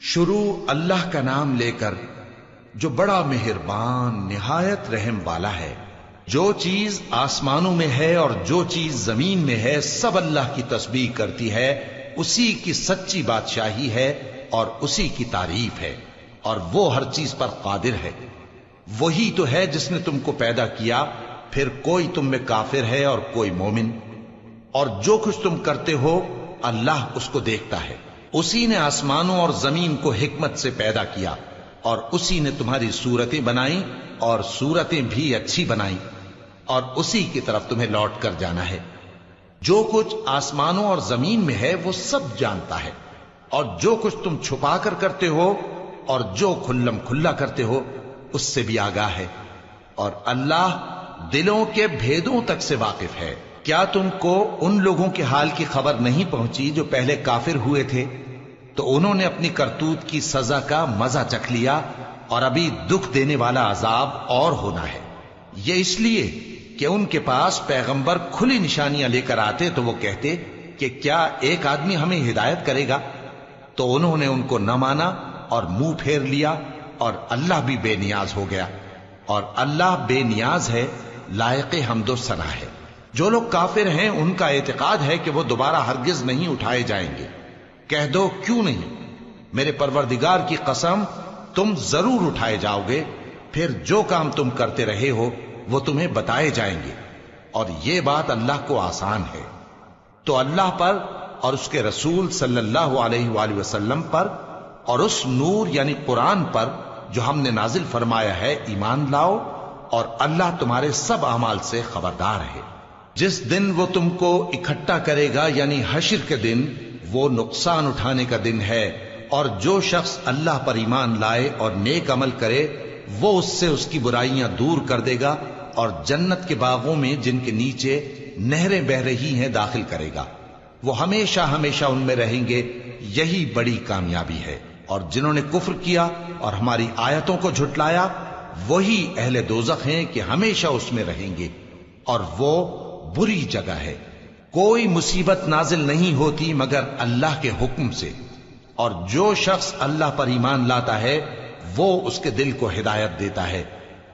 شروع اللہ کا نام لے کر جو بڑا مہربان نہایت رحم والا ہے۔ جو چیز آسمانوں میں ہے اور جو چیز زمین میں ہے سب اللہ کی تسبیح کرتی ہے، اسی کی سچی بادشاہی ہے اور اسی کی تعریف ہے، اور وہ ہر چیز پر قادر ہے۔ وہی تو ہے جس نے تم کو پیدا کیا، پھر کوئی تم میں کافر ہے اور کوئی مومن، اور جو کچھ تم کرتے ہو اللہ اس کو دیکھتا ہے۔ اسی نے آسمانوں اور زمین کو حکمت سے پیدا کیا، اور اسی نے تمہاری صورتیں بنائیں اور صورتیں بھی اچھی بنائیں، اور اسی کی طرف تمہیں لوٹ کر جانا ہے۔ جو کچھ آسمانوں اور زمین میں ہے وہ سب جانتا ہے، اور جو کچھ تم چھپا کر کرتے ہو اور جو کھلم کھلا کرتے ہو اس سے بھی آگاہ ہے، اور اللہ دلوں کے بھیدوں تک سے واقف ہے۔ کیا تم کو ان لوگوں کے حال کی خبر نہیں پہنچی جو پہلے کافر ہوئے تھے؟ تو انہوں نے اپنی کرتوت کی سزا کا مزہ چکھ لیا، اور ابھی دکھ دینے والا عذاب اور ہونا ہے۔ یہ اس لیے کہ ان کے پاس پیغمبر کھلی نشانیاں لے کر آتے تو وہ کہتے کہ کیا ایک آدمی ہمیں ہدایت کرے گا؟ تو انہوں نے ان کو نہ مانا اور منہ پھیر لیا، اور اللہ بھی بے نیاز ہو گیا، اور اللہ بے نیاز ہے، لائق حمد و ثنا ہے۔ جو لوگ کافر ہیں ان کا اعتقاد ہے کہ وہ دوبارہ ہرگز نہیں اٹھائے جائیں گے۔ کہہ دو کیوں نہیں؟ میرے پروردگار کی قسم تم ضرور اٹھائے جاؤ گے، پھر جو کام تم کرتے رہے ہو وہ تمہیں بتائے جائیں گے، اور یہ بات اللہ کو آسان ہے۔ تو اللہ پر اور اس کے رسول صلی اللہ علیہ وآلہ وسلم پر اور اس نور یعنی قرآن پر جو ہم نے نازل فرمایا ہے ایمان لاؤ، اور اللہ تمہارے سب اعمال سے خبردار ہے۔ جس دن وہ تم کو اکٹھا کرے گا یعنی حشر کے دن، وہ نقصان اٹھانے کا دن ہے، اور جو شخص اللہ پر ایمان لائے اور نیک عمل کرے وہ اس سے اس کی برائیاں دور کر دے گا، اور جنت کے باغوں میں جن کے نیچے نہریں بہ رہی ہیں داخل کرے گا۔ وہ ہمیشہ ہمیشہ ان میں رہیں گے، یہی بڑی کامیابی ہے۔ اور جنہوں نے کفر کیا اور ہماری آیتوں کو جھٹلایا وہی اہل دوزخ ہیں کہ ہمیشہ اس میں رہیں گے، اور وہ بری جگہ ہے۔ کوئی مصیبت نازل نہیں ہوتی مگر اللہ کے حکم سے، اور جو شخص اللہ پر ایمان لاتا ہے وہ اس کے دل کو ہدایت دیتا ہے،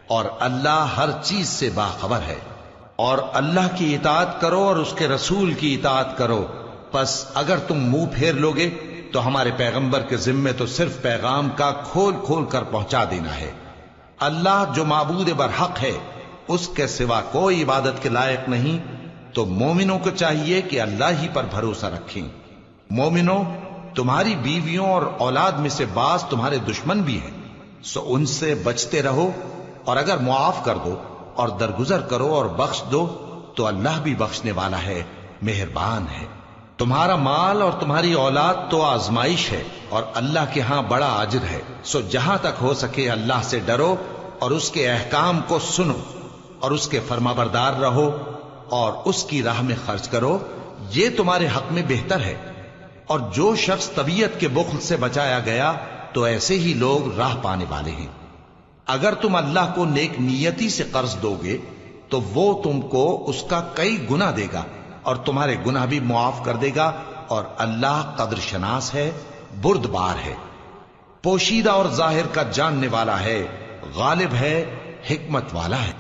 اور اللہ ہر چیز سے باخبر ہے۔ اور اللہ کی اطاعت کرو اور اس کے رسول کی اطاعت کرو، پس اگر تم منہ پھیر لوگے تو ہمارے پیغمبر کے ذمے تو صرف پیغام کا کھول کھول کر پہنچا دینا ہے۔ اللہ جو معبود برحق ہے اس کے سوا کوئی عبادت کے لائق نہیں، تو مومنوں کو چاہیے کہ اللہ ہی پر بھروسہ رکھیں۔ مومنوں، تمہاری بیویوں اور اولاد میں سے بعض تمہارے دشمن بھی ہیں، سو ان سے بچتے رہو، اور اگر معاف کر دو اور درگزر کرو اور بخش دو تو اللہ بھی بخشنے والا ہے، مہربان ہے۔ تمہارا مال اور تمہاری اولاد تو آزمائش ہے، اور اللہ کے ہاں بڑا اجر ہے، سو جہاں تک ہو سکے اللہ سے ڈرو اور اس کے احکام کو سنو، اور اس کے فرمانبردار رہو، اور اس کی راہ میں خرچ کرو، یہ تمہارے حق میں بہتر ہے۔ اور جو شخص طبیعت کے بخل سے بچایا گیا تو ایسے ہی لوگ راہ پانے والے ہیں۔ اگر تم اللہ کو نیک نیتی سے قرض دو گے تو وہ تم کو اس کا کئی گنا دے گا، اور تمہارے گناہ بھی معاف کر دے گا، اور اللہ قدر شناس ہے، بردبار ہے، پوشیدہ اور ظاہر کا جاننے والا ہے، غالب ہے، حکمت والا ہے۔